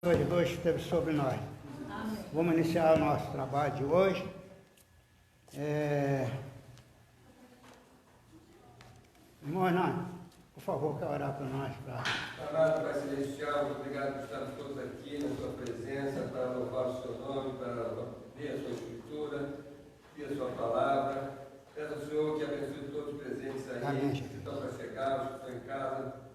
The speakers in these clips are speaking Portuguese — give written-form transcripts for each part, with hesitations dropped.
de Deus esteve sobre nós. Amém. Vamos iniciar o nosso trabalho de hoje. Irmão Hernani, por favor, quer orar para nós? Amado Pai Celestial, muito obrigado por estarmos todos aqui na Sua presença, para louvar o Seu nome, para ler a Sua Escritura, ler a Sua palavra. Peço ao Senhor que abençoe todos os presentes aí, Amém, que estão para chegar, os que estão em casa.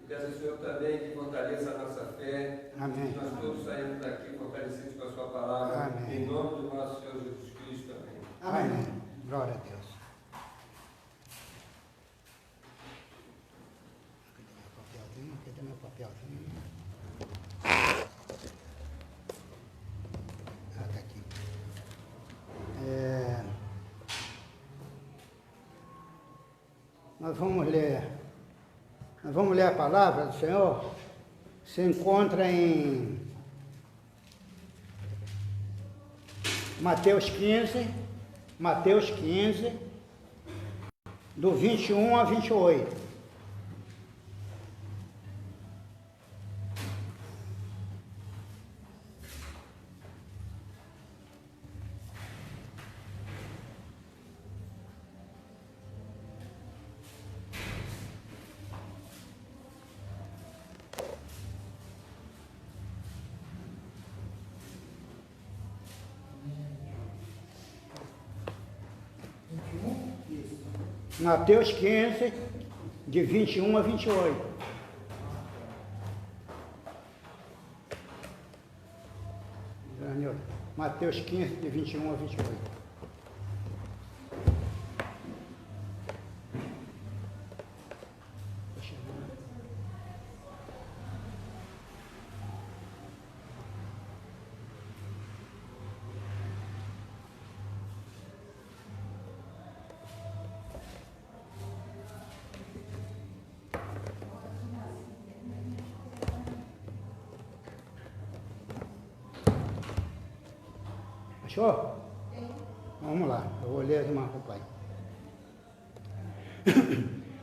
Peço ao Senhor também que fortaleça a nossa fé. Amém. Que nós todos saímos daqui fortalecidos com a Sua palavra. Amém. Em nome do nosso Senhor Jesus Cristo. Amém. Amém. Glória a Deus. Cadê meu papelzinho? Ah, tá aqui. Nós vamos ler a palavra do Senhor. Se encontra em Mateus 15, do 21 a 28. Mateus 15, de 21 a 28. Mateus 15, de 21 a 28. Achou? Vamos lá, eu vou ler as irmãs com o pai.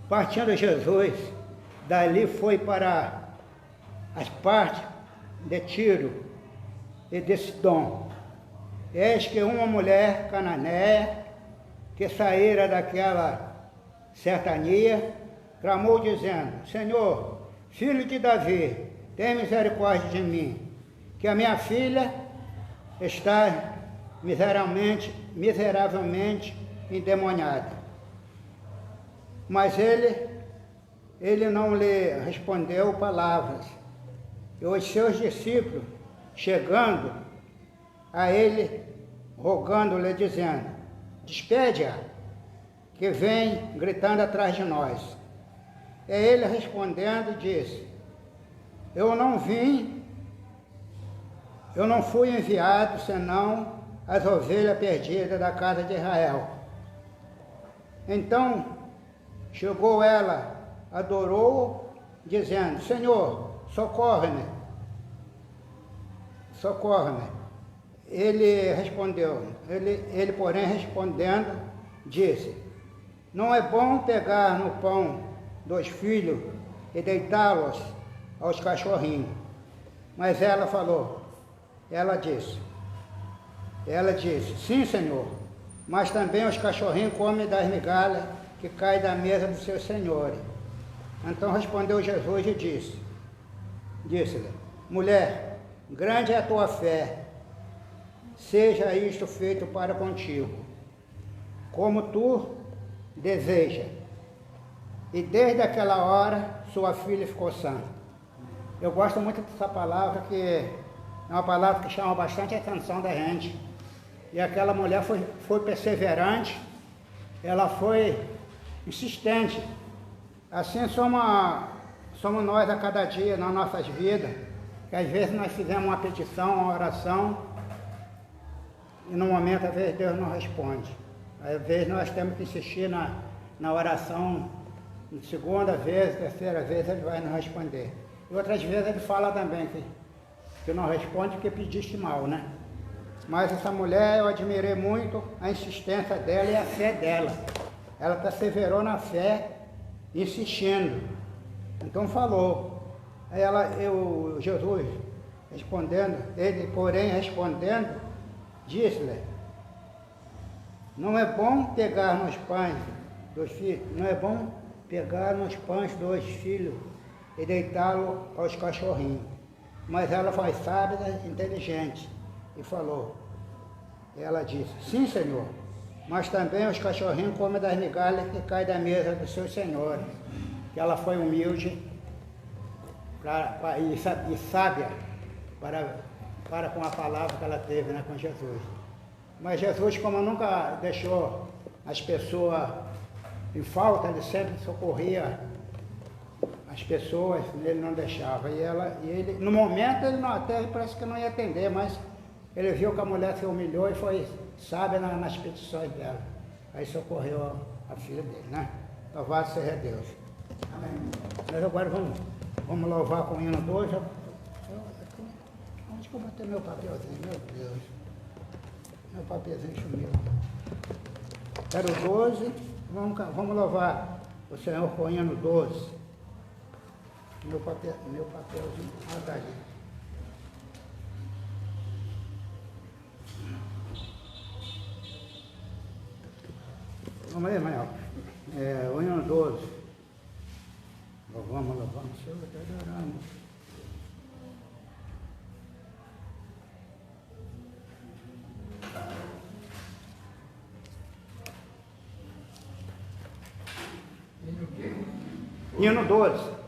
Partindo Jesus, dali foi para as partes de Tiro e de Sidom. Eis que uma mulher cananeia, que saíra daquela sertania, clamou dizendo: Senhor, filho de Davi, tem misericórdia de mim, que a minha filha está miseravelmente endemoniada. Mas ele não lhe respondeu palavras. E os seus discípulos, chegando a ele, rogando-lhe, dizendo: despede-a, que vem gritando atrás de nós. E ele respondendo disse: eu não fui enviado senão as ovelhas perdidas da casa de Israel. Então chegou ela, adorou, dizendo: Senhor, socorre-me. Ele respondeu, ele porém respondendo, disse: não é bom pegar no pão dos filhos e deitá-los aos cachorrinhos. Mas ela disse, sim, Senhor, mas também os cachorrinhos comem das migalhas que caem da mesa dos seus senhores. Então respondeu Jesus e disse-lhe: mulher, grande é a tua fé, seja isto feito para contigo, como tu deseja. E desde aquela hora sua filha ficou sã. Eu gosto muito dessa palavra, que é uma palavra que chama bastante a atenção da gente. E aquela mulher foi perseverante, ela foi insistente. Assim somos nós a cada dia nas nossas vidas, que às vezes nós fizemos uma petição, uma oração, e no momento, às vezes, Deus não responde. Às vezes nós temos que insistir na oração, segunda vez, terceira vez, Ele vai nos responder. E outras vezes Ele fala também que não responde porque pediste mal, né? Mas essa mulher, eu admirei muito a insistência dela e a fé dela. Ela perseverou na fé, insistindo. Então falou. Aí Jesus Ele, porém, respondendo, disse-lhe: não é bom pegar nos pães dos filhos, não é bom pegar nos pães dos filhos e deitá-lo aos cachorrinhos. Mas ela foi sábia e inteligente e falou. Ela disse: sim, Senhor, mas também os cachorrinhos comem das migalhas que caem da mesa dos seus senhores. Que ela foi humilde e sábia para com a palavra que ela teve, né, com Jesus. Mas Jesus, como nunca deixou as pessoas em falta, ele sempre socorria as pessoas, ele não deixava. E ele, no momento, ele não, até parece que não ia atender, mas ele viu que a mulher se humilhou e foi sábia nas petições dela. Aí socorreu a filha dele, né? Louvado seja Deus. Amém. Mas agora vamos louvar com o hino 2. Onde que eu botei meu papelzinho? Meu Deus. Meu papelzinho sumiu. Era o 12. Vamos louvar o Senhor com o hino 12. Meu papelzinho. Ah, tá ali. Vamos aí, Manuel. O hino 12. Louvamos o Senhor, te adoramos. Hino 12.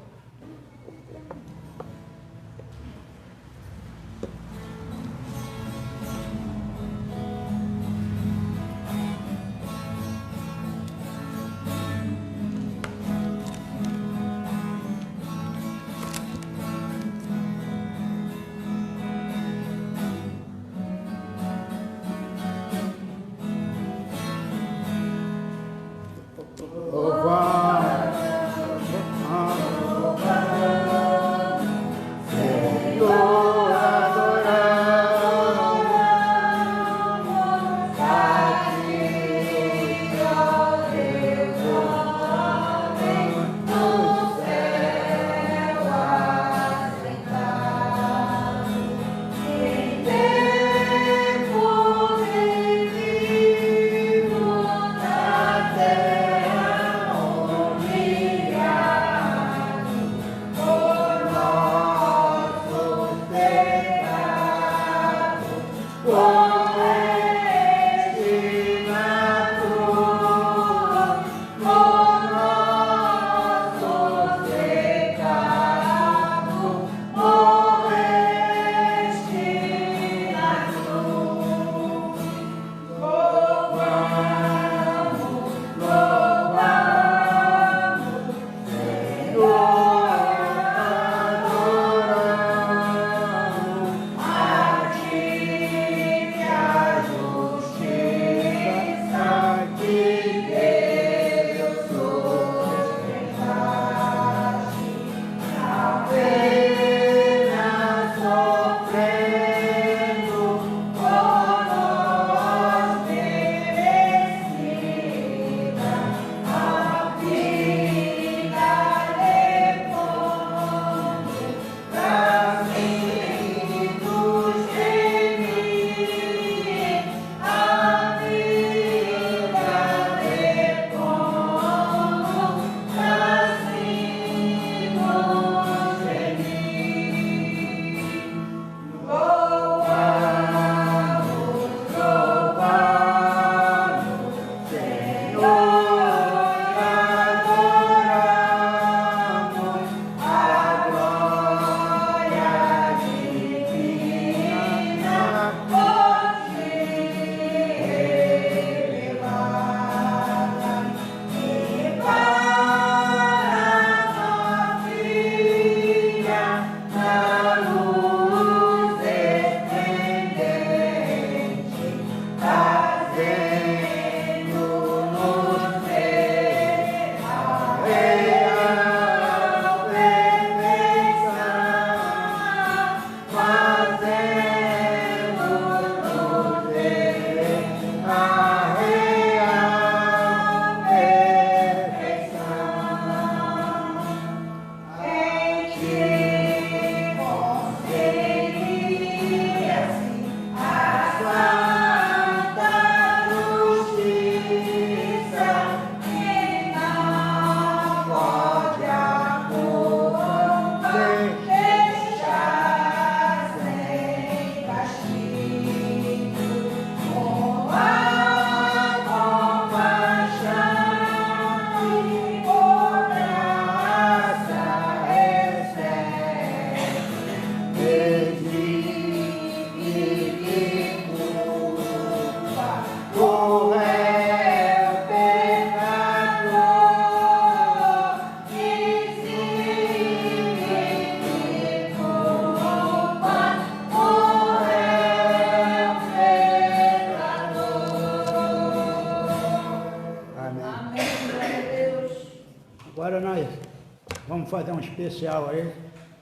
fazer um especial aí.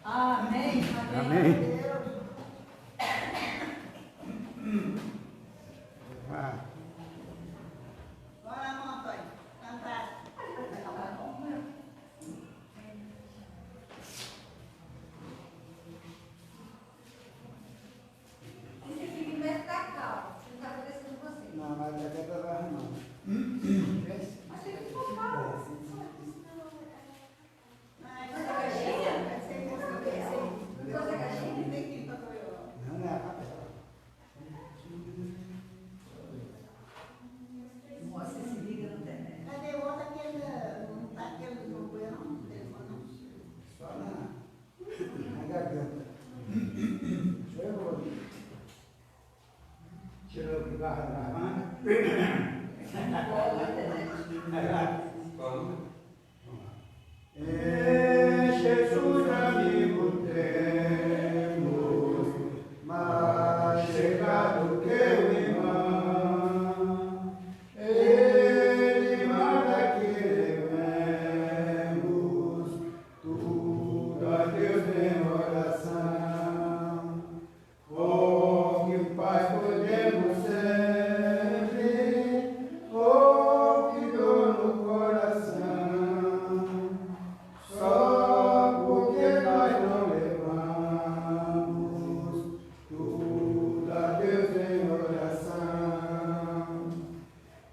Amém. Amém. Ah. Bora, Antônio, cantar. Esse aqui me mete da calma, não está acontecendo com você. Não, mas é que eu tava não. Mas tem que focar. Mas a caixinha? Você a caixinha? Tem que ir para Não, não é a cabeça. Nossa, se liga no internet. Cadê o outro? Não está aquele do não? Não telefone não. Só na garganta. Deixa eu ver. Tirou o cigarro da garganta. Qual o número? Jesus amigo temos, mais chegado que o irmão. Ele manda que levemos tudo a Deus em oração. Oh, que paz podemos sempre, oh, que dor no coração. Só porque nós não levamos tudo a Deus em oração.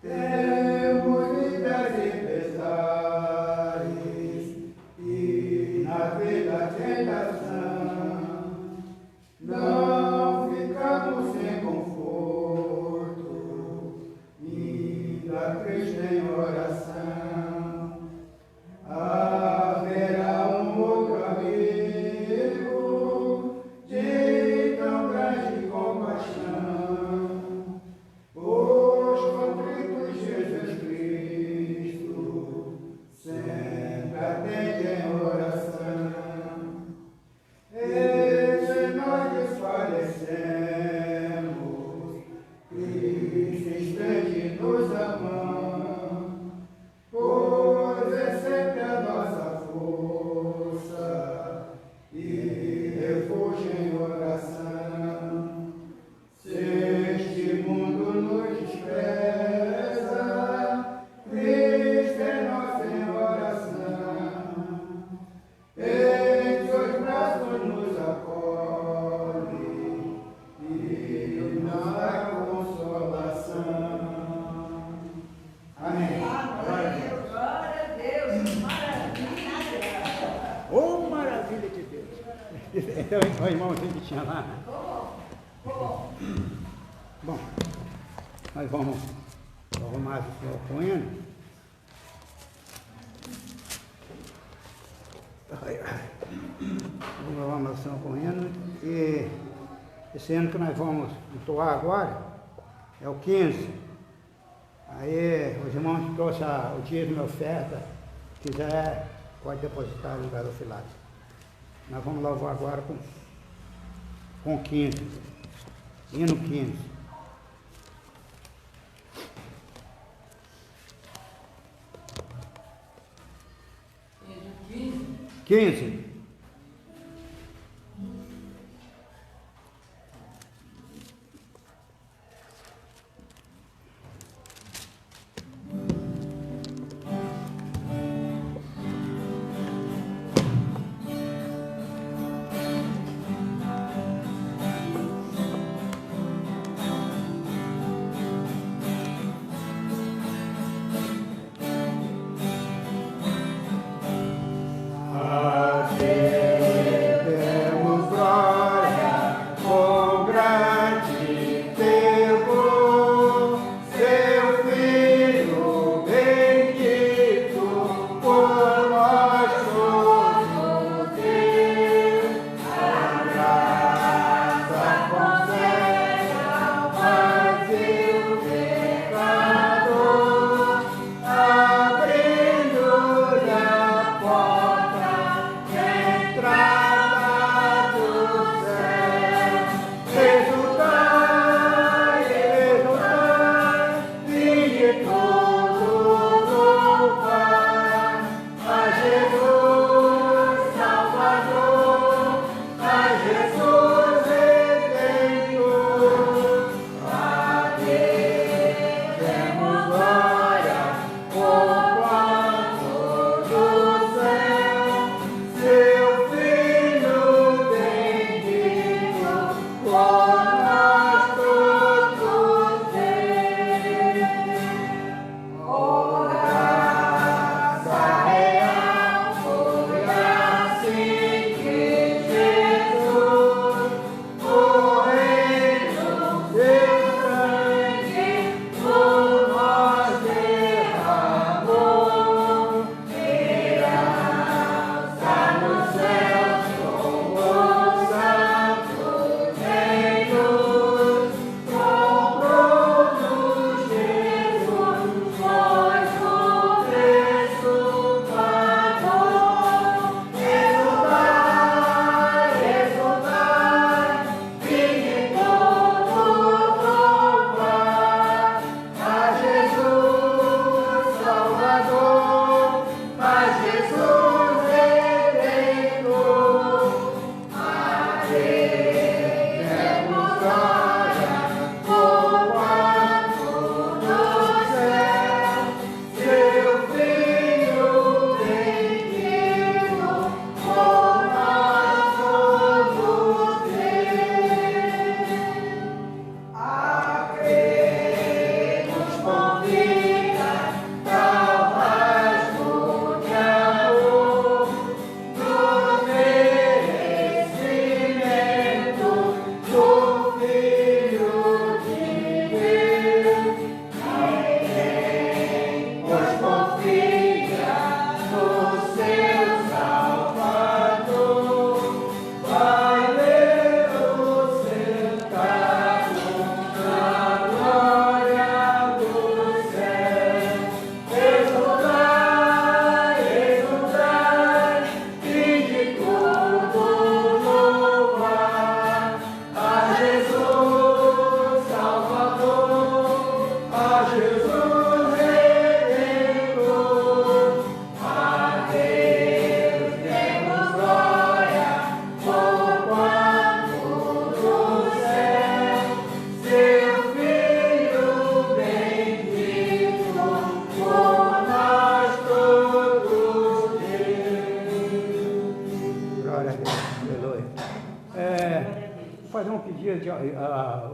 Temos vidas e pesares e na vida tentação. Não ficamos sem conforto, indo a Cristo em oração. Haverá um outro amigo de tão grande compaixão, os contritos Jesus Cristo sempre atende em oração. E se nós desfalecemos, Cristo estende-nos a mão, pois é sempre a nossa força e refúgio em oração. Se este mundo nos despreza, Cristo é nosso em oração. Em seus braços nos acolhe e nos dá consolação. Amém. Glória a Deus, maravilha. Oh, maravilha de Deus! Então, o irmãozinho que tinha lá. Bom, nós vamos arrumar o senhor com ele. Vamos arrumar o senhor com ele. E esse ano que nós vamos entoar agora é o 15. Aí os irmãos trouxeram o dízimo e oferta. Se quiser, pode depositar no gasofilato. Nós vamos louvar agora com 15. Hino 15. Hino 15. Assim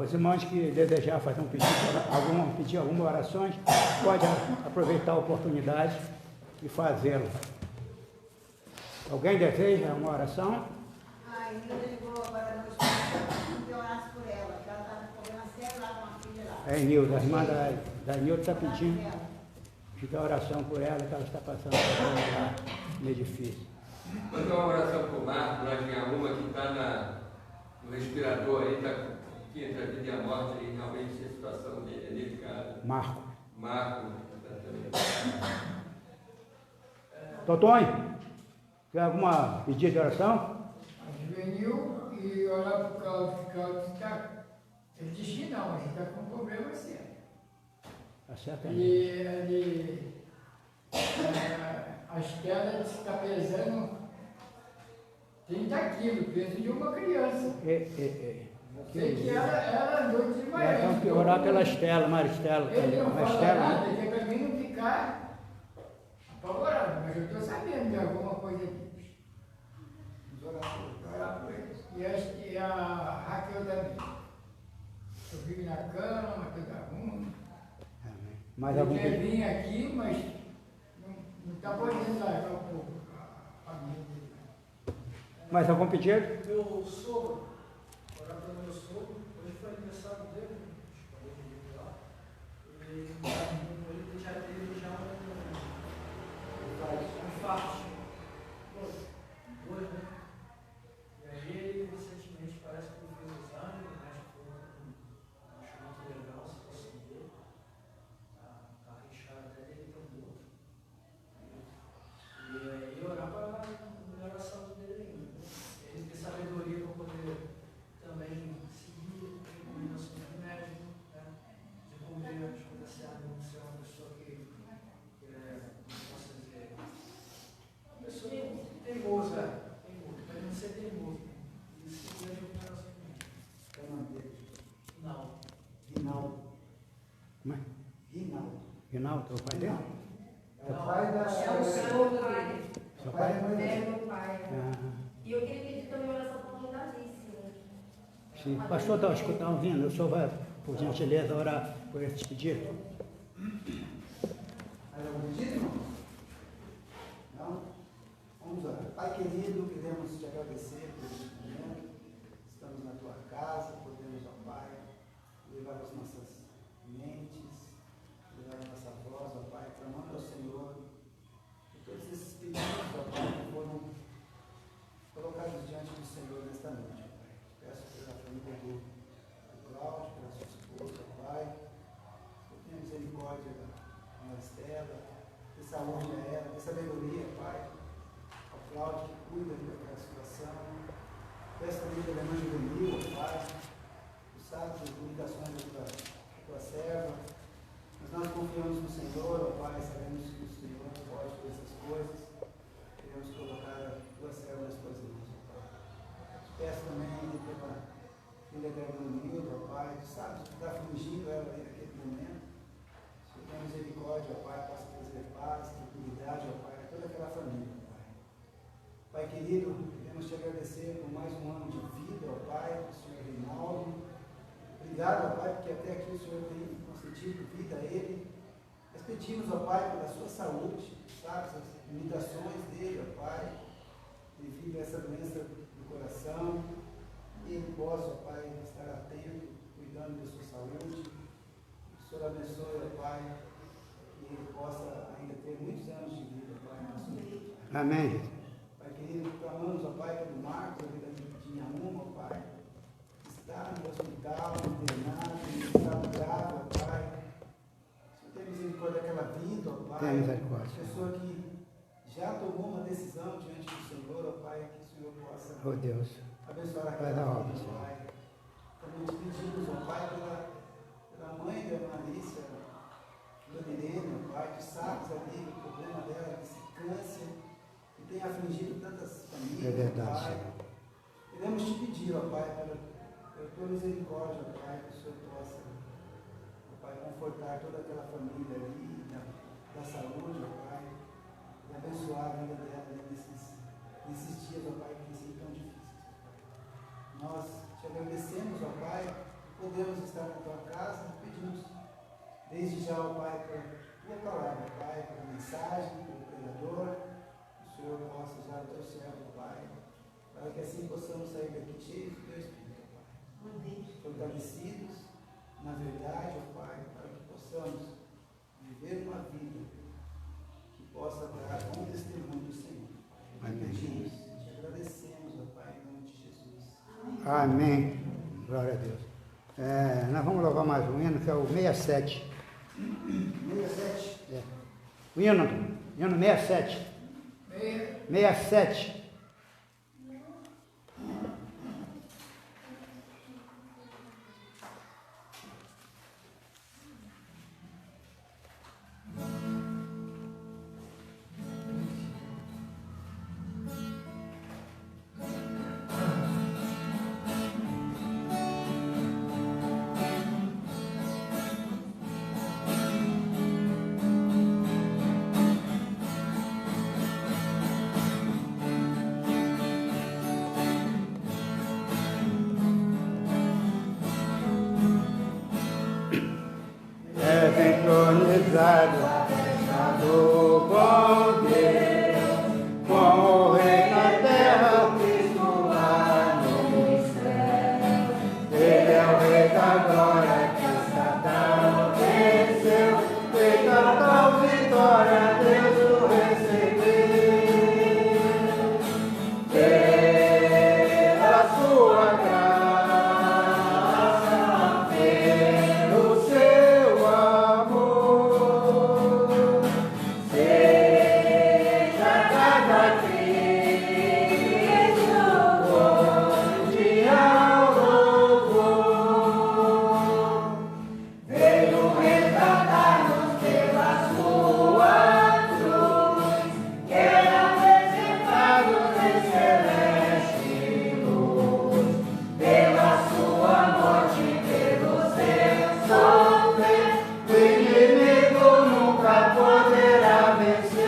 os irmãos que desejar fazer um pedido, pedir alguma orações, pode aproveitar a oportunidade e fazê-lo. Alguém deseja uma oração? A Nilda ligou agora no hospital, que eu orasse por ela, que ela estava com problema sério lá com a filha lá. É, Nilda, a irmã da Nilda está pedindo que a oração por ela, que ela está passando por lá no edifício. Fazer uma oração para o Marco, lá tinha uma que está no respirador aí, está entre a vida e a morte, aí realmente a situação dele é delicada. Marco, exatamente. Totonho, quer alguma pedido de oração? Juvenil e orar para o Cláudio, que o Cláudio está. Ele diz que não, mas está com um problema sério. A Estela diz que está pesando 30 quilos, peso de uma criança. Sei que ela andou de manhã. Então, que orar pela Estela, Maristela. Ele não fala nada, né? ele quer para mim não ficar apavorado, mas eu estou sabendo de alguma coisa aqui. Orar por eles. E a Raquel também. Eu vivo na cama, toda ruim. Mas Ele quer vir aqui, mas não está podendo largar um pouco a família dele. Mais algum pedido? Meu sogro, orar pelo meu sogro, hoje foi aniversário dele, lá. Ele já teve um infarto. Dois, né? E aí ele recentemente parece que ele fez o exame, o médico achou muito legal a situação dele. A rechada dele tem um outro. E aí orar para melhorar a saúde dele ainda. Ele tem sabedoria para poder também seguir recomendações do médico, né? De comer, acho que ser uma pessoa que posso dizer, uma pessoa teimosa, para não ser teimoso. E seguir as recomendações do médico. Qual é o nome dele? Rinaldo. Rinaldo, é o pai dele? É o pai da... É o sogro dele. Seu pai? É meu pai. Ah, E eu queria pedir também oração para o Davício. sim. Pastor, está ouvindo? O senhor vai, por gentileza, orar por esse pedido? Mais algum pedido, irmão? Não? Vamos orar. Pai querido, queremos te agradecer por este momento. Estamos na tua casa, podemos, ó Pai, levar as nossas mentes, levar a nossa voz, ó Pai, clamando ao Senhor. E todos esses pedidos, ó Pai, que foram colocados diante do Senhor nesta noite, ó Pai. Peço pela família do Cláudio, pela sua esposa, ó Pai. Que tenha misericórdia da Maristela, dê saúde a ela, dê sabedoria, Pai. Ao Cláudio que cuida daquela situação. Peço também pela irmã Juvenil, ó Pai. Tu sabes as limitações da tua serva. Mas nós confiamos no Senhor, ó Pai, sabemos que o Senhor pode todas essas coisas. Queremos colocar a tua serva nas tuas mãos, ó Pai. Te peço também pela filha da irmã Nilda, ó Pai. Tu sabes o que está afligindo ela aí naquele momento. Se tu tem misericórdia, ó Pai, possa trazer paz, tranquilidade, ó Pai, a toda aquela família, ó Pai. Pai querido, queremos te agradecer por mais um ano de vida, ó Pai, do Senhor Rinaldo. Obrigado, ó Pai, porque até aqui o Senhor tem concedido vida a ele. Nós pedimos, ó Pai, pela sua saúde, sabe, as limitações dele, ó Pai, devido a essa doença do coração. E ele possa, ó Pai, estar atento, cuidando da sua saúde. Que o Senhor abençoe, ó Pai, que ele possa ainda ter muitos anos de vida, ó Pai, na sua vida. Amém. Pai querido, clamamos, ó Pai, pelo Marcos, a vida de Inhamuma, ó Pai, que está no hospital, internado, em estado grave, ó Pai. O Senhor tem misericórdia daquela vida, ó Pai. Tem misericórdia. Pessoa que já tomou uma decisão diante do Senhor, ó Pai, que o Senhor possa Oh Deus. abençoar Vai aquela dar obra, vida, Senhor. ó Pai. Também te pedimos, ó Pai, pela mãe da Marícia, Dona Irene, ó Pai, tu sabes ali o problema dela, esse câncer, que tem afligido tantas famílias, É verdade, ó Pai. Senhor. Queremos te pedir, ó Pai, pela tua misericórdia, ó Pai, que o Senhor possa, ó Pai, confortar toda aquela família ali, da saúde, ó Pai, e abençoar a vida dela nesses dias, ó Pai, que têm sido tão difíceis. Em Nós te agradecemos, ó Pai, que podemos estar na tua casa, pedimos desde já, ó Pai, por tua palavra, Pai, pela mensagem, pelo pregador, que o Senhor possa usar o teu servo, Pai, para que assim possamos sair daqui cheios do teu Espírito, Pai, fortalecidos na verdade, ó Pai, para que possamos viver uma vida que possa dar bom testemunho do Senhor. Amém. Pedimos, te agradecemos, ó Pai, em nome de Jesus. Amém. Glória a Deus. Nós vamos louvar mais um hino, que é o 67. 67. É. O hino 67. 67. Sincronizado, do bom Deus, com o Rei na terra, Cristo lá no céu. Ele é o Rei da glória que Satã venceu, feita tal vitória, Deus o recebeu. Pela sua graça, pelo seu amor, seja cada Cristo mundial louvor. Veio resgatar-nos pela sua cruz, que era apresentado em celeste luz. Pela sua morte, pelo seu sofrer, o inimigo nunca poderá vencer.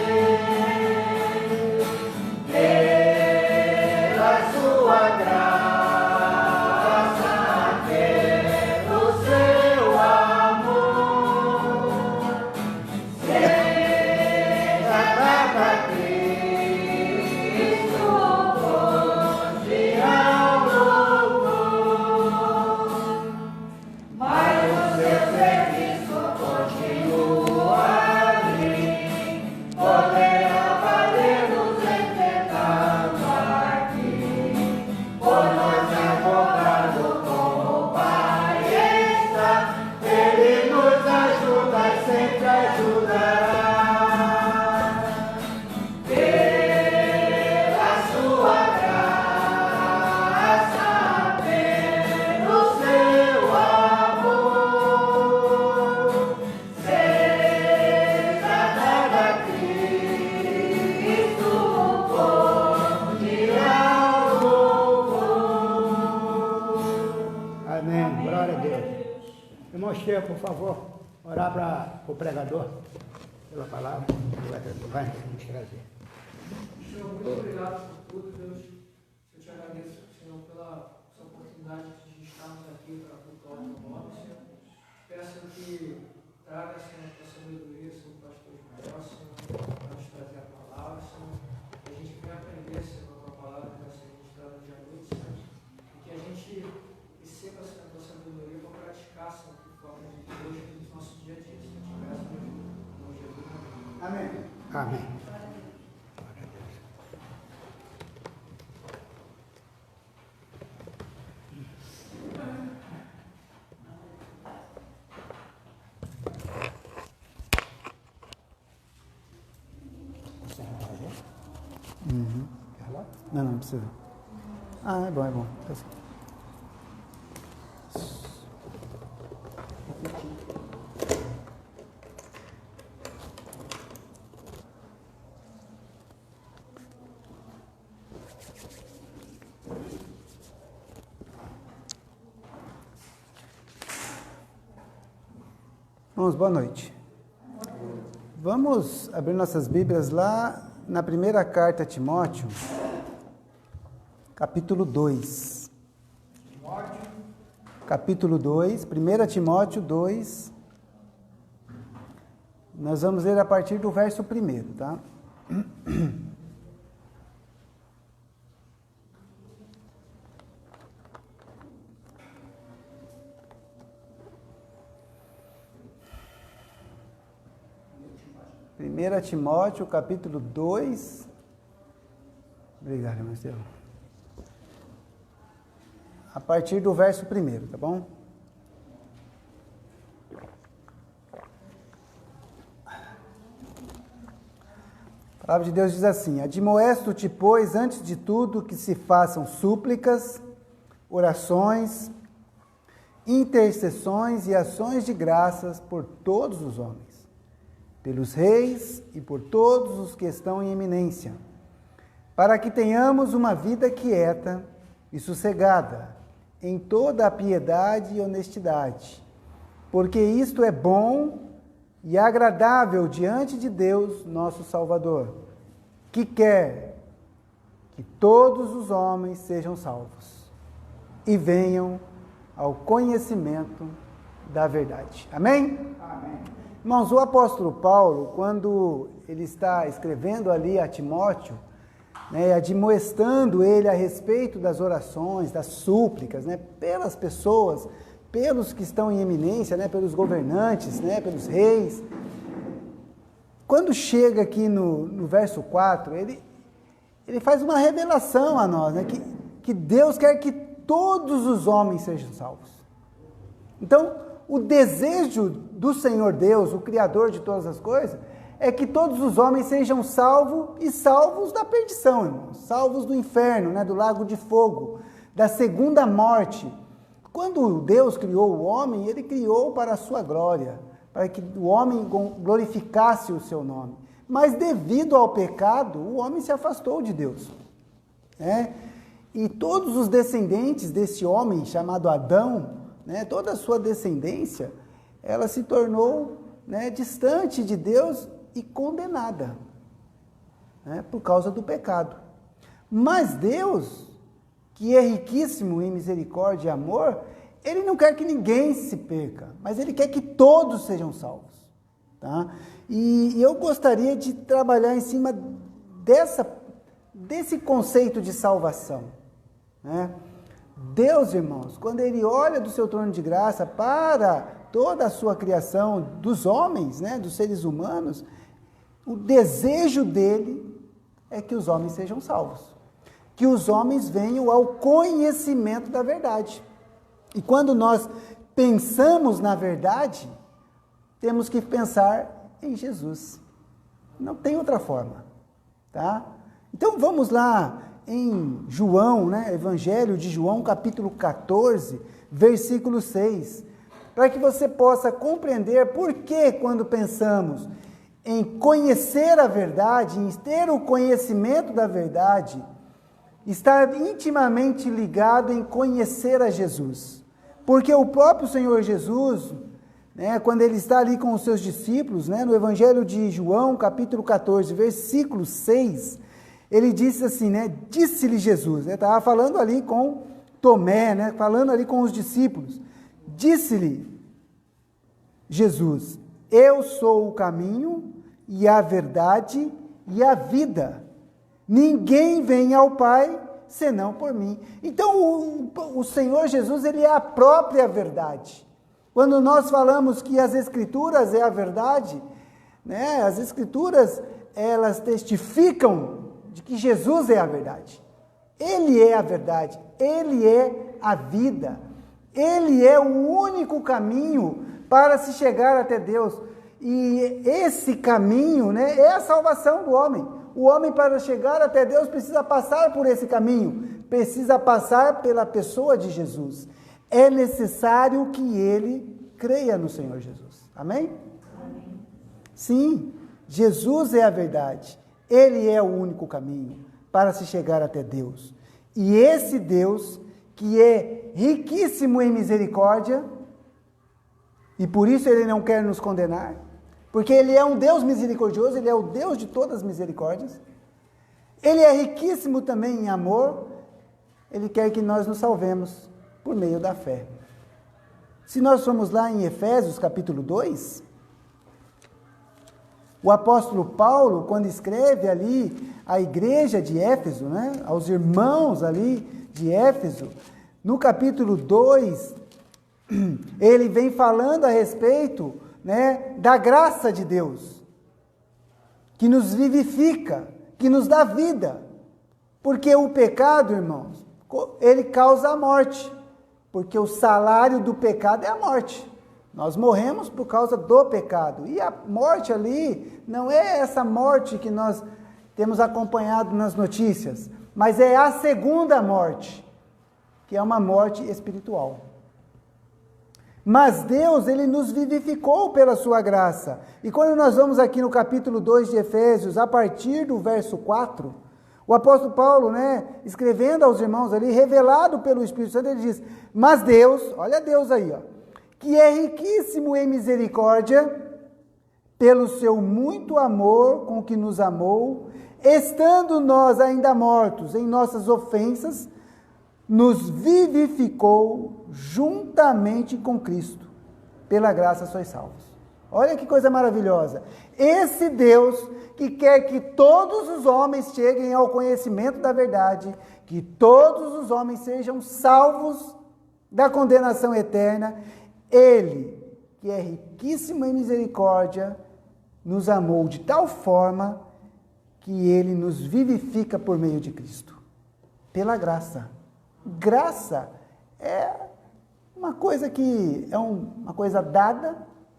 Pela sua graça, pelo seu amor, seja cada Cristo mundial louvor. Mas o seu serviço continua ali, poderá valer-nos enfrentando aqui. Por nós advogado como Pai está, Ele nos ajuda e sempre ajudará. Pela sua graça, pelo seu amor, seja dada Cristo mundial louvor. Amém. Glória a Deus. Irmão Estevam, por favor, orar para o pregador pela palavra. Vai nos trazer. Senhor, muito obrigado por tudo, Deus. Eu te agradeço, Senhor, pela essa oportunidade de estarmos aqui para cultuar o teu nome, Senhor. Peço que traga, Senhor, a tua sabedoria sobre o pastor Ismael, Senhor, para nos trazer a palavra, Senhor. Que a gente venha aprender, Senhor, a tua palavra que vai ser ministrada hoje à noite, Senhor. E que a gente receba, Senhor, a tua sabedoria para praticar, Senhor, de forma de hoje no nosso dia a dia, Senhor. Te peço, Deus, em nome de Jesus. Amém. Amém. Não, não precisa. Ah, é bom, é bom. Irmãos, boa noite. Vamos abrir nossas Bíblias lá na primeira carta a Timóteo, capítulo 2. capítulo 2, 1 Timóteo 2, nós vamos ler a partir do verso 1, tá? 1 Timóteo, capítulo 2. Obrigado, Marcelo. A partir do verso 1, tá bom? A palavra de Deus diz assim: admoesto-te, pois, antes de tudo, que se façam súplicas, orações, intercessões e ações de graças por todos os homens, pelos reis e por todos os que estão em eminência, para que tenhamos uma vida quieta e sossegada, em toda a piedade e honestidade, porque isto é bom e agradável diante de Deus, nosso Salvador, que quer que todos os homens sejam salvos e venham ao conhecimento da verdade. Amém? Amém. Irmãos, o apóstolo Paulo, quando ele está escrevendo ali a Timóteo, admoestando ele a respeito das orações, das súplicas, pelas pessoas, pelos que estão em eminência, pelos governantes, pelos reis. Quando chega aqui no verso 4, ele faz uma revelação a nós, que Deus quer que todos os homens sejam salvos. Então, o desejo do Senhor Deus, o Criador de todas as coisas, é que todos os homens sejam salvos e salvos da perdição, irmãos, salvos do inferno, do lago de fogo, da segunda morte. Quando Deus criou o homem, ele criou para a sua glória, para que o homem glorificasse o seu nome. Mas devido ao pecado, o homem se afastou de Deus. E todos os descendentes desse homem chamado Adão, toda a sua descendência, ela se tornou distante de Deus e condenada, por causa do pecado. Mas Deus, que é riquíssimo em misericórdia e amor, Ele não quer que ninguém se perca, mas Ele quer que todos sejam salvos. Tá? E eu gostaria de trabalhar em cima desse conceito de salvação. Deus, irmãos, quando Ele olha do seu trono de graça para toda a sua criação, dos homens, dos seres humanos, o desejo dele é que os homens sejam salvos, que os homens venham ao conhecimento da verdade. E quando nós pensamos na verdade, temos que pensar em Jesus. Não tem outra forma, tá? Então vamos lá em João, Evangelho de João, capítulo 14, versículo 6, para que você possa compreender por que quando pensamos em conhecer a verdade, em ter o conhecimento da verdade, está intimamente ligado em conhecer a Jesus. Porque o próprio Senhor Jesus, quando ele está ali com os seus discípulos, no Evangelho de João, capítulo 14, versículo 6, ele disse assim, disse-lhe Jesus, estava falando ali com Tomé, falando ali com os discípulos, disse-lhe Jesus: eu sou o caminho e a verdade e a vida. Ninguém vem ao Pai senão por mim. Então o Senhor Jesus, ele é a própria verdade. Quando nós falamos que as Escrituras é a verdade, as Escrituras, elas testificam de que Jesus é a verdade. Ele é a verdade, Ele é a vida. Ele é o único caminho para se chegar até Deus. E esse caminho, é a salvação do homem. O homem, para chegar até Deus, precisa passar por esse caminho, precisa passar pela pessoa de Jesus. É necessário que ele creia no Senhor Jesus. Amém? Amém. Sim, Jesus é a verdade. Ele é o único caminho para se chegar até Deus. E esse Deus, que é riquíssimo em misericórdia, e por isso ele não quer nos condenar, porque ele é um Deus misericordioso, ele é o Deus de todas as misericórdias. Ele é riquíssimo também em amor, ele quer que nós nos salvemos por meio da fé. Se nós formos lá em Efésios capítulo 2, o apóstolo Paulo, quando escreve ali à igreja de Éfeso, né, aos irmãos ali de Éfeso, no capítulo 2, ele vem falando a respeito, né, da graça de Deus, que nos vivifica, que nos dá vida. Porque o pecado, irmãos, ele causa a morte. Porque o salário do pecado é a morte. Nós morremos por causa do pecado. E a morte ali não é essa morte que nós temos acompanhado nas notícias, mas é a segunda morte, que é uma morte espiritual. Mas Deus, ele nos vivificou pela sua graça. E quando nós vamos aqui no capítulo 2 de Efésios, a partir do verso 4, o apóstolo Paulo, né, escrevendo aos irmãos ali, revelado pelo Espírito Santo, ele diz: mas Deus, olha Deus aí, ó, que é riquíssimo em misericórdia, pelo seu muito amor com que nos amou, estando nós ainda mortos em nossas ofensas, nos vivificou juntamente com Cristo. Pela graça sois salvos. Olha que coisa maravilhosa. Esse Deus que quer que todos os homens cheguem ao conhecimento da verdade, que todos os homens sejam salvos da condenação eterna, Ele, que é riquíssimo em misericórdia, nos amou de tal forma que Ele nos vivifica por meio de Cristo. Pela graça. Graça é uma coisa que é uma coisa dada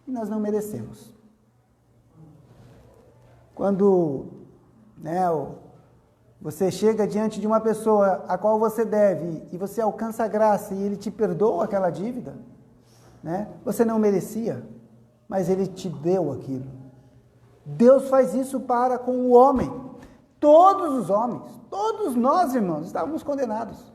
e nós não merecemos. Quando, né, você chega diante de uma pessoa a qual você deve e você alcança a graça e ele te perdoa aquela dívida, né, você não merecia, mas ele te deu aquilo. Deus faz isso para com o homem. Todos os homens, todos nós, irmãos, estávamos condenados.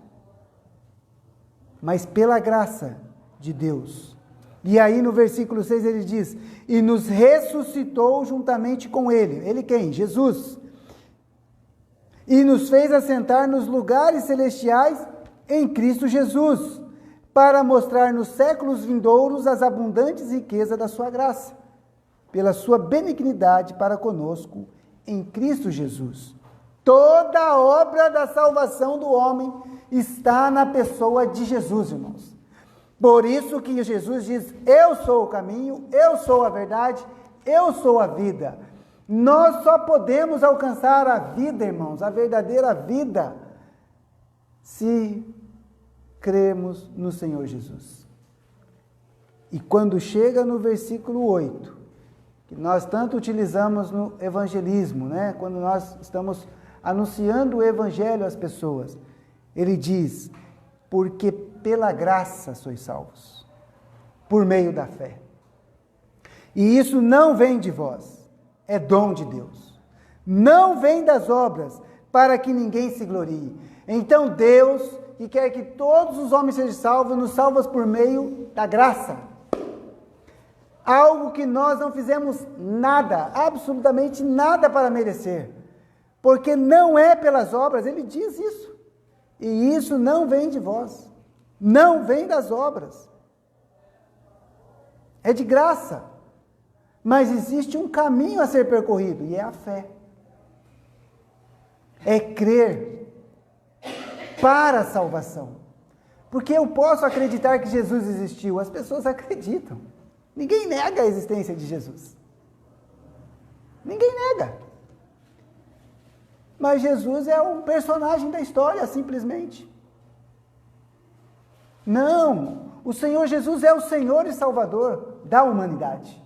Mas pela graça de Deus. E aí no versículo 6 ele diz: e nos ressuscitou juntamente com ele. Ele quem? Jesus. E nos fez assentar nos lugares celestiais em Cristo Jesus, para mostrar nos séculos vindouros as abundantes riquezas da sua graça, pela sua benignidade para conosco em Cristo Jesus. Toda a obra da salvação do homem está na pessoa de Jesus, irmãos. Por isso que Jesus diz: eu sou o caminho, eu sou a verdade, eu sou a vida. Nós só podemos alcançar a vida, irmãos, a verdadeira vida, se cremos no Senhor Jesus. E quando chega no versículo 8, que nós tanto utilizamos no evangelismo, né? Quando nós estamos anunciando o evangelho às pessoas, ele diz: porque pela graça sois salvos, por meio da fé. E isso não vem de vós, é dom de Deus. Não vem das obras, para que ninguém se glorie. Então Deus, que quer que todos os homens sejam salvos, nos salva por meio da graça. Algo que nós não fizemos nada, absolutamente nada para merecer. Porque não é pelas obras, ele diz isso. E isso não vem de vós, não vem das obras. É de graça. Mas existe um caminho a ser percorrido, e é a fé. É crer para a salvação. Porque eu posso acreditar que Jesus existiu, as pessoas acreditam. Ninguém nega a existência de Jesus. Ninguém nega. Mas Jesus é um personagem da história, simplesmente. Não, o Senhor Jesus é o Senhor e Salvador da humanidade.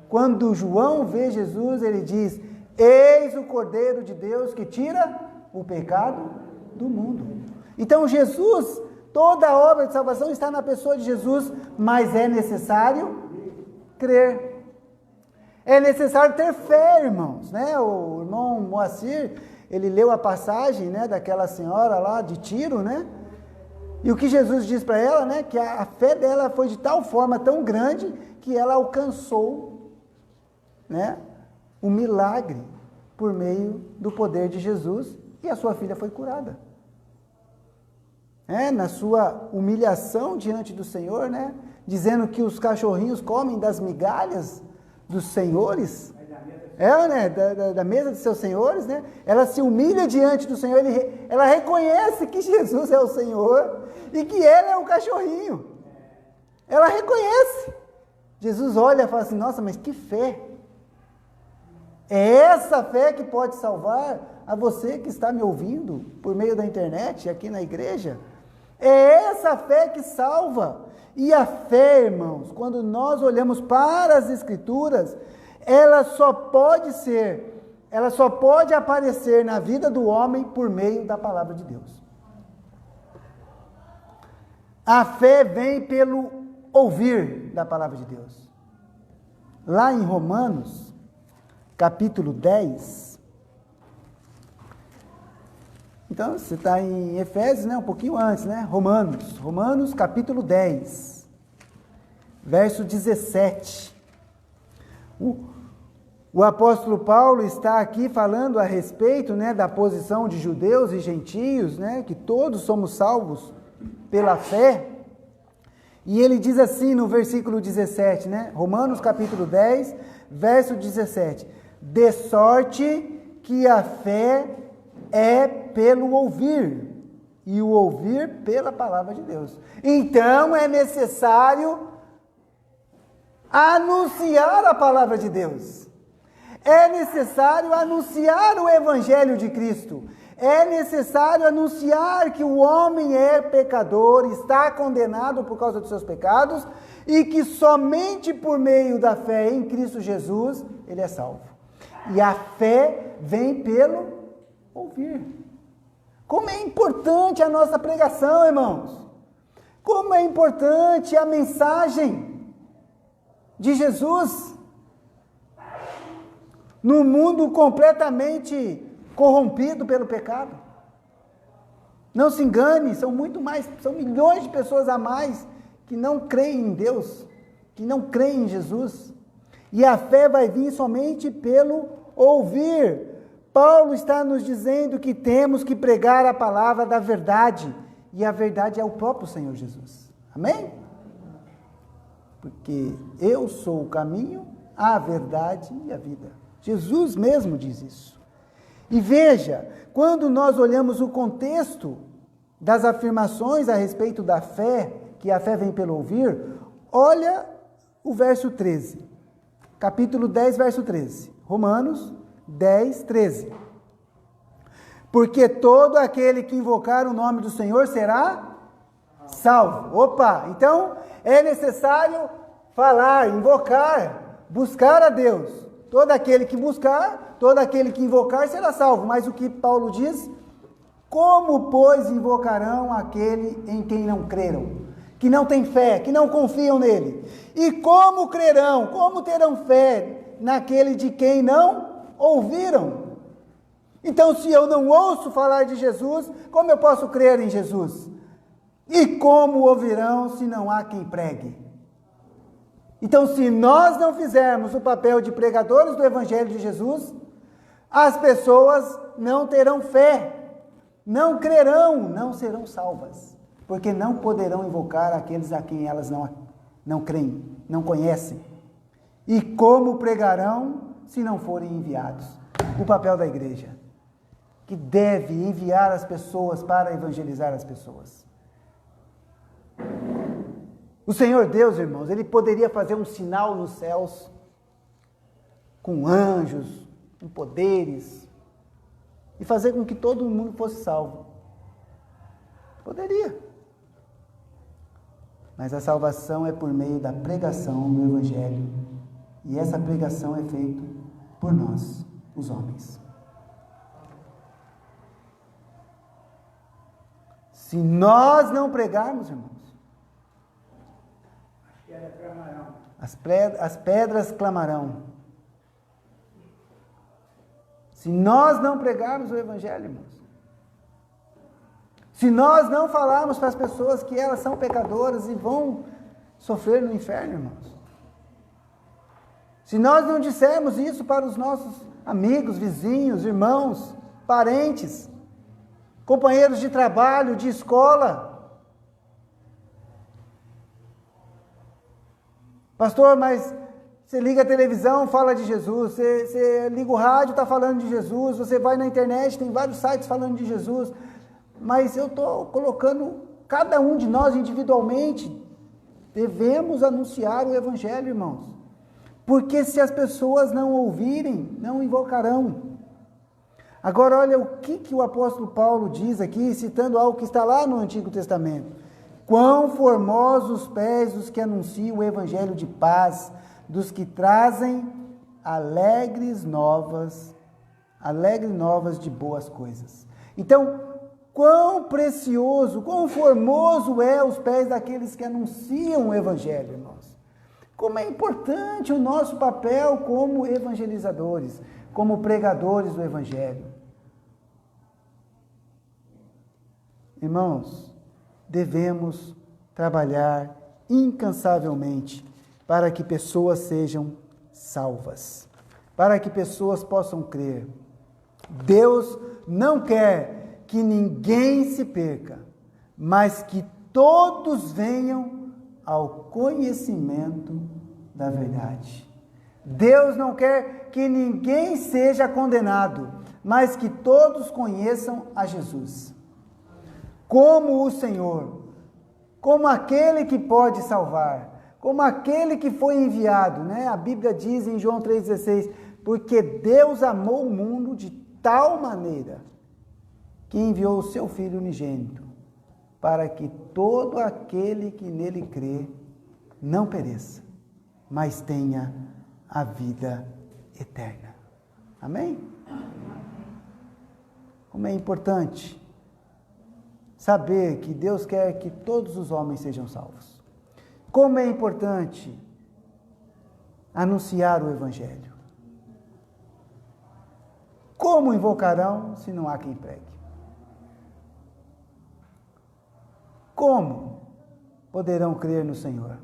Quando João vê Jesus, ele diz: eis o Cordeiro de Deus que tira o pecado do mundo. Então Jesus, toda a obra de salvação está na pessoa de Jesus, mas é necessário crer. É necessário ter fé, irmãos, né? O irmão Moacir, ele leu a passagem, né, daquela senhora lá de Tiro, né? E o que Jesus diz para ela, né, que a fé dela foi de tal forma tão grande que ela alcançou, né, o milagre por meio do poder de Jesus, e a sua filha foi curada. Na sua humilhação diante do Senhor, né, dizendo que os cachorrinhos comem das migalhas dos senhores, né? Da mesa dos seus senhores, né? Ela se humilha diante do Senhor, ela reconhece que Jesus é o Senhor e que Ele é o cachorrinho. Ela reconhece. Jesus olha e fala assim, nossa, mas que fé! É essa fé que pode salvar a você que está me ouvindo por meio da internet, aqui na igreja. É essa fé que salva. E a fé, irmãos, quando nós olhamos para as Escrituras, ela só pode aparecer na vida do homem por meio da palavra de Deus. A fé vem pelo ouvir da palavra de Deus. Lá em Romanos, capítulo 10, então você está em Efésios, né? Um pouquinho antes, né? Romanos capítulo 10, verso 17. O apóstolo Paulo está aqui falando a respeito, né, da posição de judeus e gentios, né, que todos somos salvos pela fé. E ele diz assim no versículo 17, né? Romanos capítulo 10, verso 17. De sorte que a fé é pelo ouvir, e o ouvir pela palavra de Deus. Então é necessário anunciar a palavra de Deus. É necessário anunciar o Evangelho de Cristo. É necessário anunciar que o homem é pecador, está condenado por causa dos seus pecados e que somente por meio da fé em Cristo Jesus ele é salvo. E a fé vem pelo ouvir. Como é importante a nossa pregação, irmãos. Como é importante a mensagem de Jesus. No mundo completamente corrompido pelo pecado. Não se engane, são milhões de pessoas a mais que não creem em Deus, que não creem em Jesus. E a fé vai vir somente pelo ouvir. Paulo está nos dizendo que temos que pregar a palavra da verdade, e a verdade é o próprio Senhor Jesus. Amém? Porque eu sou o caminho, a verdade e a vida. Jesus mesmo diz isso. E veja, quando nós olhamos o contexto das afirmações a respeito da fé, que a fé vem pelo ouvir, olha o verso 13. Capítulo 10, verso 13. Romanos 10, 13. Porque todo aquele que invocar o nome do Senhor será salvo. Opa, então é necessário falar, invocar, buscar a Deus. Todo aquele que buscar, todo aquele que invocar será salvo. Mas o que Paulo diz? Como, pois, invocarão aquele em quem não creram? Que não têm fé, que não confiam nele. E como crerão, como terão fé naquele de quem não ouviram? Então, se eu não ouço falar de Jesus, como eu posso crer em Jesus? E como ouvirão se não há quem pregue? Então, se nós não fizermos o papel de pregadores do Evangelho de Jesus, as pessoas não terão fé, não crerão, não serão salvas, porque não poderão invocar aqueles a quem elas não creem, não conhecem. E como pregarão se não forem enviados? O papel da igreja, que deve enviar as pessoas para evangelizar as pessoas. O Senhor Deus, irmãos, Ele poderia fazer um sinal nos céus, com anjos, com poderes, e fazer com que todo mundo fosse salvo. Poderia. Mas a salvação é por meio da pregação do Evangelho, e essa pregação é feita por nós, os homens. Se nós não pregarmos, irmãos, as pedras clamarão. Se nós não pregarmos o Evangelho, irmãos, se nós não falarmos para as pessoas que elas são pecadoras e vão sofrer no inferno, irmãos, se nós não dissermos isso para os nossos amigos, vizinhos, irmãos, parentes, companheiros de trabalho, de escola, Pastor, mas você liga a televisão, fala de Jesus, você liga o rádio, está falando de Jesus, você vai na internet, tem vários sites falando de Jesus, mas eu estou colocando cada um de nós individualmente, devemos anunciar o Evangelho, irmãos, porque se as pessoas não ouvirem, não invocarão. Agora olha o que o apóstolo Paulo diz aqui, citando algo que está lá no Antigo Testamento. Quão formosos os pés dos que anunciam o Evangelho de paz, dos que trazem alegres novas de boas coisas. Então, quão precioso, quão formoso é os pés daqueles que anunciam o Evangelho, irmãos. Como é importante o nosso papel como evangelizadores, como pregadores do Evangelho. Irmãos, devemos trabalhar incansavelmente para que pessoas sejam salvas, para que pessoas possam crer. Deus não quer que ninguém se perca, mas que todos venham ao conhecimento da verdade. Deus não quer que ninguém seja condenado, mas que todos conheçam a Jesus como o Senhor, como aquele que pode salvar, como aquele que foi enviado, né? A Bíblia diz em João 3,16, porque Deus amou o mundo de tal maneira que enviou o seu Filho unigênito, para que todo aquele que nele crê não pereça, mas tenha a vida eterna. Amém? Como é importante saber que Deus quer que todos os homens sejam salvos. Como é importante anunciar o Evangelho. Como invocarão se não há quem pregue? Como poderão crer no Senhor?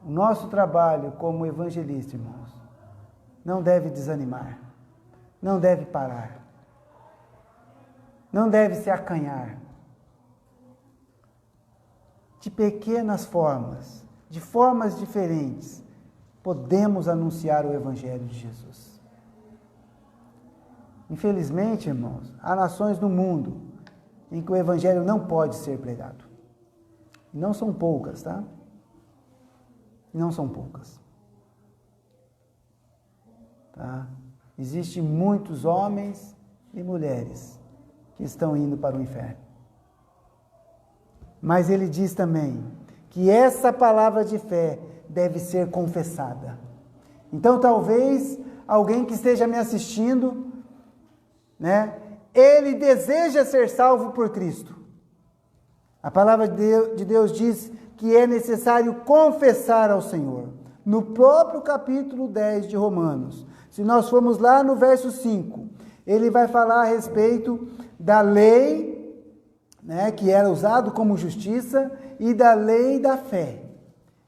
O nosso trabalho como evangelista, irmãos, não deve desanimar, não deve parar, não deve se acanhar. De pequenas formas, de formas diferentes, podemos anunciar o Evangelho de Jesus. Infelizmente, irmãos, há nações no mundo em que o Evangelho não pode ser pregado. E não são poucas, tá? Não são poucas. Tá? Existem muitos homens e mulheres que estão indo para o inferno. Mas ele diz também que essa palavra de fé deve ser confessada. Então, talvez alguém que esteja me assistindo, né, ele deseja ser salvo por Cristo. A palavra de Deus diz que é necessário confessar ao Senhor. No próprio capítulo 10 de Romanos, se nós formos lá no verso 5, ele vai falar a respeito da lei, né, que era usado como justiça, e da lei da fé.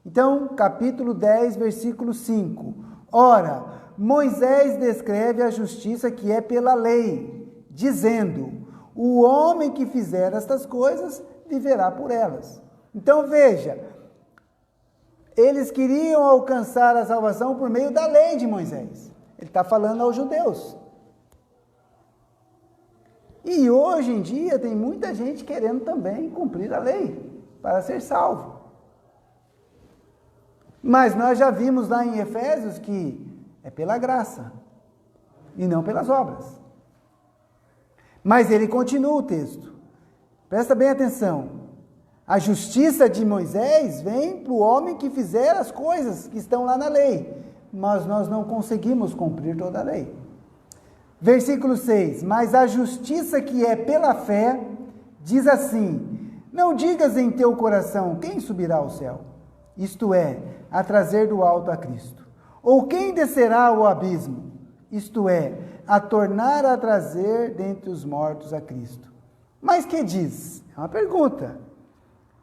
Então, capítulo 10, versículo 5. Ora, Moisés descreve a justiça que é pela lei, dizendo, o homem que fizer estas coisas viverá por elas. Então veja, eles queriam alcançar a salvação por meio da lei de Moisés. Ele está falando aos judeus. E hoje em dia tem muita gente querendo também cumprir a lei para ser salvo. Mas nós já vimos lá em Efésios que é pela graça e não pelas obras. Mas ele continua o texto. Presta bem atenção. A justiça de Moisés vem para o homem que fizer as coisas que estão lá na lei. Mas nós não conseguimos cumprir toda a lei. Versículo 6. Mas a justiça que é pela fé diz assim, não digas em teu coração, quem subirá ao céu? Isto é, a trazer do alto a Cristo. Ou quem descerá ao abismo? Isto é, a tornar a trazer dentre os mortos a Cristo. Mas que diz? É uma pergunta.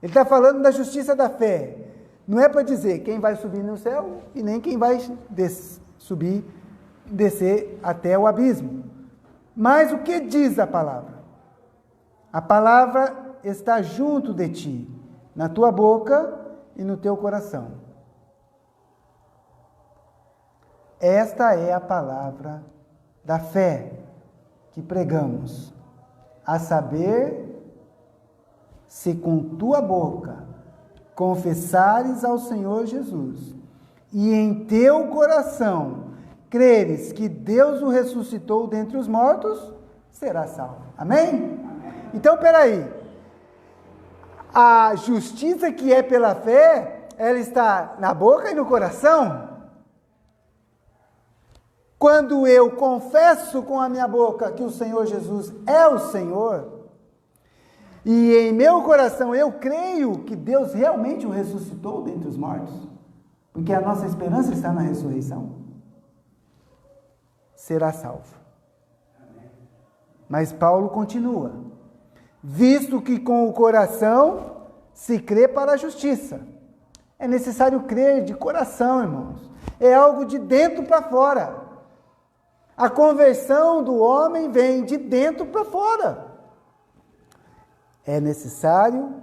Ele está falando da justiça da fé. Não é para dizer quem vai subir no céu e nem quem vai descer até o abismo. Mas o que diz a palavra? A palavra está junto de ti, na tua boca e no teu coração. Esta é a palavra da fé que pregamos, a saber, se com tua boca confessares ao Senhor Jesus e em teu coração creres que Deus o ressuscitou dentre os mortos, será salvo. Amém? Então, peraí. A justiça que é pela fé, ela está na boca e no coração? Quando eu confesso com a minha boca que o Senhor Jesus é o Senhor, e em meu coração eu creio que Deus realmente o ressuscitou dentre os mortos, porque a nossa esperança está na ressurreição, será salvo. Mas Paulo continua: visto que com o coração se crê para a justiça. É necessário crer de coração, irmãos. É algo de dentro para fora. A conversão do homem vem de dentro para fora. É necessário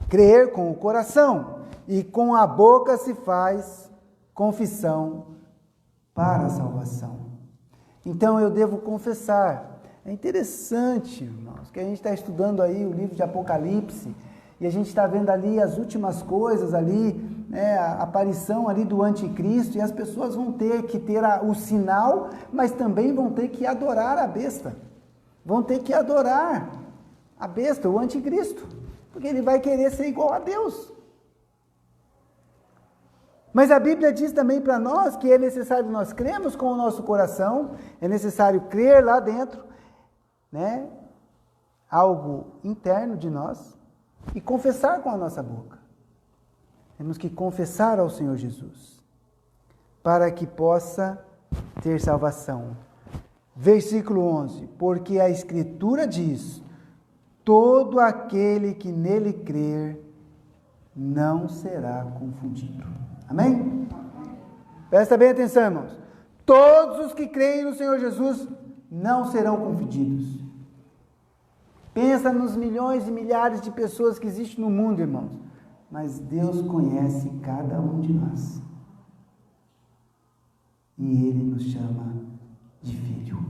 crer com o coração, e com a boca se faz confissão para a salvação. Então eu devo confessar. É interessante, irmãos, que a gente está estudando aí o livro de Apocalipse, e a gente está vendo ali as últimas coisas ali, né, a aparição ali do anticristo, e as pessoas vão ter que ter o sinal, mas também vão ter que adorar a besta. Vão ter que adorar a besta, o anticristo, porque ele vai querer ser igual a Deus. Mas a Bíblia diz também para nós que é necessário nós crermos com o nosso coração, é necessário crer lá dentro, né, algo interno de nós, e confessar com a nossa boca. Temos que confessar ao Senhor Jesus, para que possa ter salvação. Versículo 11, porque a Escritura diz: todo aquele que nele crer não será confundido. Amém? Presta bem atenção, irmãos. Todos os que creem no Senhor Jesus não serão confundidos. Pensa nos milhões e milhares de pessoas que existem no mundo, irmãos. Mas Deus conhece cada um de nós. E Ele nos chama de filho.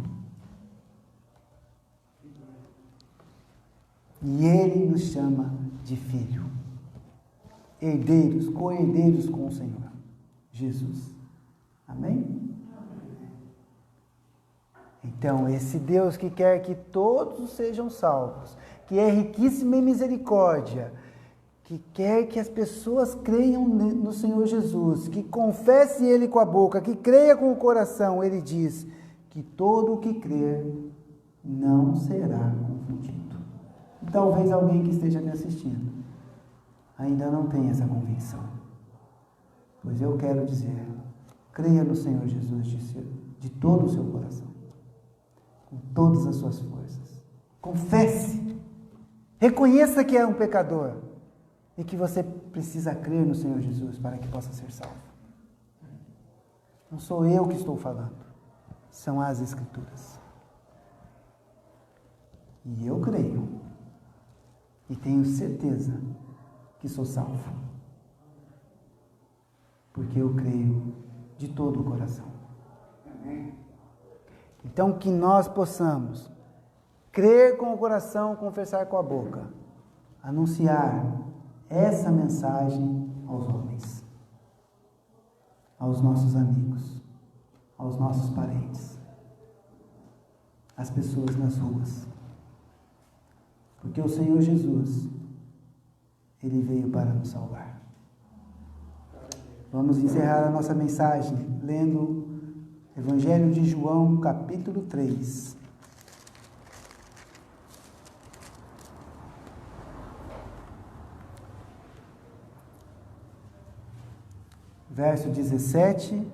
E Ele nos chama de filho. Herdeiros, co-herdeiros com o Senhor Jesus. Amém? Então, esse Deus que quer que todos sejam salvos, que é riquíssimo em misericórdia, que quer que as pessoas creiam no Senhor Jesus, que confesse Ele com a boca, que creia com o coração, Ele diz que todo o que crer não será confundido. E talvez alguém que esteja me assistindo ainda não tenha essa convicção. Pois eu quero dizer, creia no Senhor Jesus de todo o seu coração, com todas as suas forças. Confesse, reconheça que é um pecador e que você precisa crer no Senhor Jesus para que possa ser salvo. Não sou eu que estou falando, são as Escrituras. E eu creio e tenho certeza que sou salvo, porque eu creio de todo o coração. Então, que nós possamos crer com o coração, confessar com a boca, anunciar essa mensagem aos homens, aos nossos amigos, aos nossos parentes, às pessoas nas ruas, porque o Senhor Jesus, Ele veio para nos salvar. Vamos encerrar a nossa mensagem lendo Evangelho de João, capítulo 3. Verso 17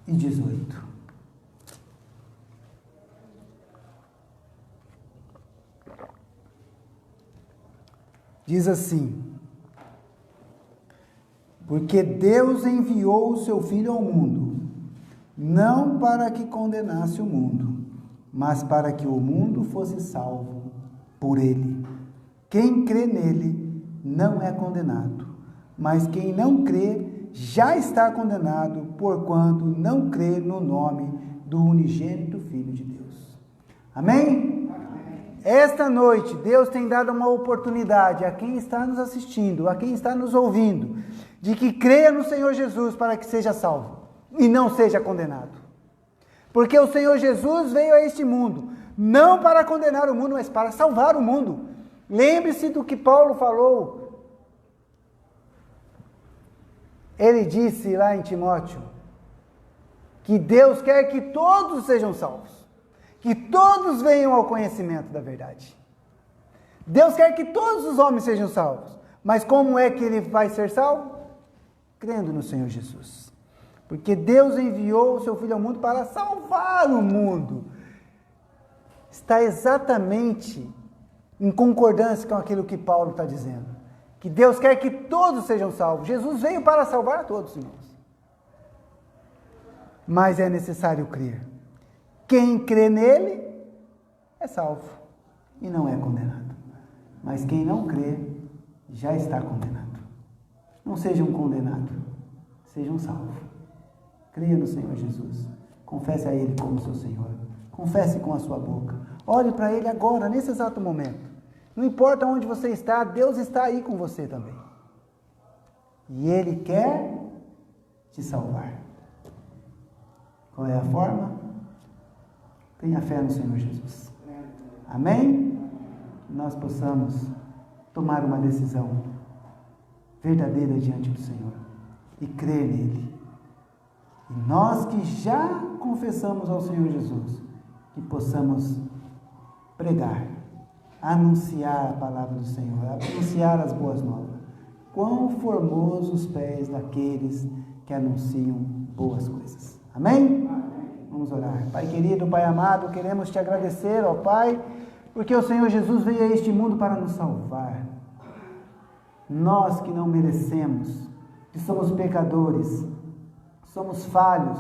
e 18. Diz assim: porque Deus enviou o seu Filho ao mundo, não para que condenasse o mundo, mas para que o mundo fosse salvo por ele. Quem crê nele não é condenado, Mas quem não crê já está condenado, porquanto não crê no nome do unigênito Filho de Deus. Amém? Esta noite, Deus tem dado uma oportunidade a quem está nos assistindo, a quem está nos ouvindo, de que creia no Senhor Jesus para que seja salvo e não seja condenado. Porque o Senhor Jesus veio a este mundo, não para condenar o mundo, mas para salvar o mundo. Lembre-se do que Paulo falou. Ele disse lá em Timóteo, que Deus quer que todos sejam salvos, que todos venham ao conhecimento da verdade. Deus quer que todos os homens sejam salvos, mas como é que ele vai ser salvo? Crendo no Senhor Jesus. Porque Deus enviou o seu Filho ao mundo para salvar o mundo. Está exatamente em concordância com aquilo que Paulo está dizendo. Que Deus quer que todos sejam salvos. Jesus veio para salvar a todos, irmãos. Mas é necessário crer. Quem crê nele é salvo e não é condenado. Mas quem não crê já está condenado. Não seja um condenado, seja um salvo. Creia no Senhor Jesus. Confesse a Ele como seu Senhor. Confesse com a sua boca. Olhe para Ele agora, nesse exato momento. Não importa onde você está, Deus está aí com você também. E Ele quer te salvar. Qual é a forma? Tenha fé no Senhor Jesus. Amém? Que nós possamos tomar uma decisão verdadeira diante do Senhor e crer nele. E nós que já confessamos ao Senhor Jesus, que possamos pregar, anunciar a palavra do Senhor, anunciar as boas novas. Quão formosos os pés daqueles que anunciam boas coisas. Amém? Vamos orar. Pai querido, Pai amado, queremos te agradecer, ó Pai, porque o Senhor Jesus veio a este mundo para nos salvar. Nós que não merecemos, que somos pecadores, somos falhos,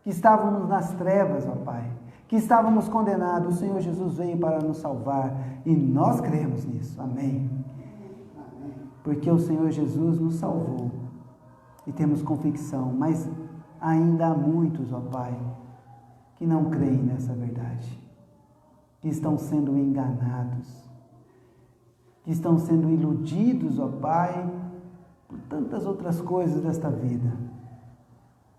que estávamos nas trevas, ó Pai, que estávamos condenados, o Senhor Jesus veio para nos salvar e nós cremos nisso. Amém. Porque o Senhor Jesus nos salvou e temos convicção, mas ainda há muitos, ó Pai, que não creem nessa verdade, que estão sendo enganados, que estão sendo iludidos, ó Pai, por tantas outras coisas desta vida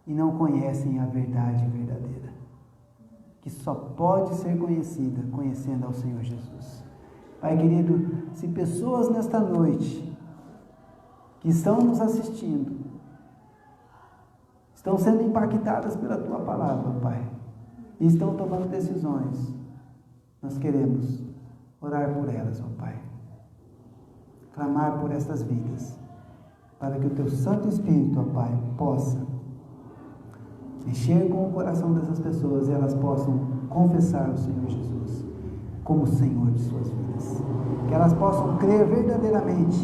e não conhecem a verdade verdadeira, que só pode ser conhecida conhecendo ao Senhor Jesus. Pai querido, se pessoas nesta noite que estão nos assistindo estão sendo impactadas pela Tua palavra, Pai, e estão tomando decisões, nós queremos orar por elas, ó Pai, clamar por estas vidas, para que o Teu Santo Espírito, ó Pai, possa mexer com o coração dessas pessoas e elas possam confessar o Senhor Jesus como Senhor de suas vidas, que elas possam crer verdadeiramente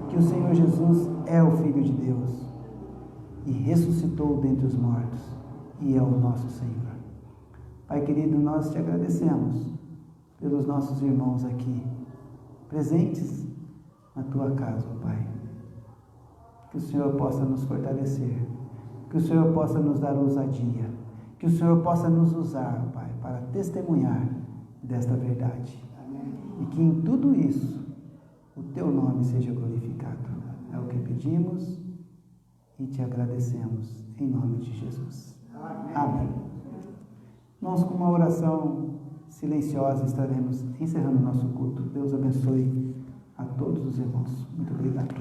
que o Senhor Jesus é o Filho de Deus e ressuscitou dentre os mortos e é o nosso Senhor. Pai querido, nós te agradecemos pelos nossos irmãos aqui, presentes na Tua casa, ó Pai. Que o Senhor possa nos fortalecer, que o Senhor possa nos dar ousadia, que o Senhor possa nos usar, ó Pai, para testemunhar desta verdade. Amém. E que em tudo isso o Teu nome seja glorificado. É o que pedimos e te agradecemos em nome de Jesus. Amém. Amém. Nós, com uma oração silenciosa, estaremos encerrando o nosso culto. Deus abençoe a todos os irmãos. Muito obrigado.